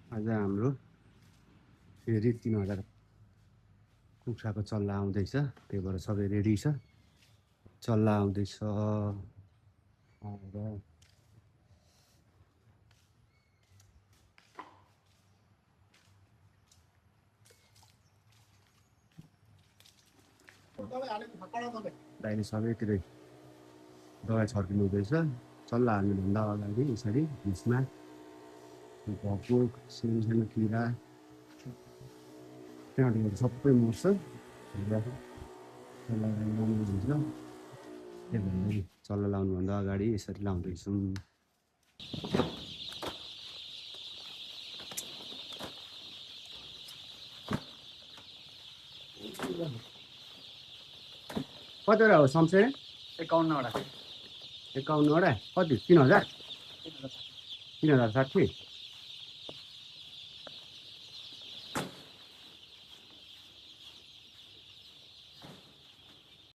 आज हाम्रो फेरि 3000 कुखुराको चल्ला आउँदैछ, त्यही भएर सबै रेडी छ। चल्ला आउँदैछ आएर दाइले सबैतिरै दबाई छर्किनु हुँदैछ। चल्ला हाल्नुभन्दा अगाडि यसरी हिस्मा भकुक सानो किरा त्यहाँबाट सबै मर्छ। चल्ला लाउनु हुन्छ, त्यही भएर चल्ला लाउनुभन्दा अगाडि यसरी लाउँदैछौँ। कतिवटा हो सम्से? 51 वटा 51वटा कति? 3000 3060